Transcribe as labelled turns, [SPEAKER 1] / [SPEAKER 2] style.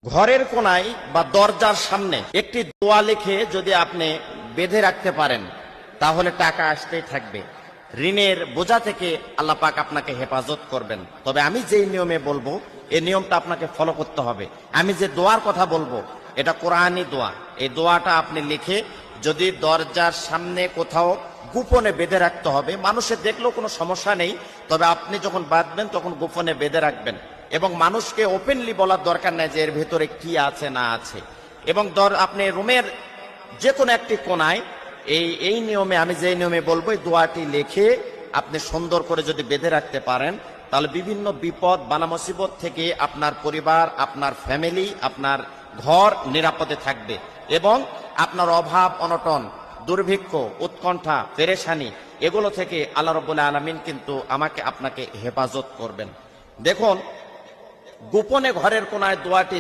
[SPEAKER 1] ঘরের কোনায় বা দরজার সামনে একটি দোয়া লিখে যদি আপনি বেঁধে রাখতে পারেন তাহলে টাকা আসতেই থাকবে। ঋণের বোঝা থেকে আল্লাহ পাক আপনাকে হেফাজত করবেন। তবে আমি যেই নিয়মে বলবো এই নিয়মটা আপনাকে ফলো করতে হবে। আমি যে দোয়ার কথা বলবো এটা কোরআনি দোয়া। এই দোয়াটা আপনি লিখে যদি দরজার সামনে কোথাও গোপনে বেঁধে রাখতে হবে, মানুষে দেখলেও কোনো সমস্যা নেই, তবে আপনি যখন বাঁধবেন তখন গোপনে বেঁধে রাখবেন এবং মানুষকে ওপেনলি বলার দরকার নেই যে এর ভেতরে কি আছে না আছে। এবং আপনি রুমের যে কোনো একটি কোনায় এই নিয়মে, আমি যে নিয়মে বলবো এই দোয়াটি লিখে আপনি সুন্দর করে যদি বেঁধে রাখতে পারেন তাহলে বিভিন্ন বিপদ বালা মুসিবত থেকে আপনার পরিবার, আপনার ফ্যামিলি, আপনার ঘর নিরাপদে থাকবে এবং আপনার অভাব অনটন, দুর্ভিক্ষ, উৎকণ্ঠা, পেরেশানি এগুলো থেকে আল্লাহ রাব্বুল আলামিন কিন্তু আমাকে আপনাকে হেফাজত করবেন। দেখুন, গোপনে ঘরের কোনায় দোয়াটি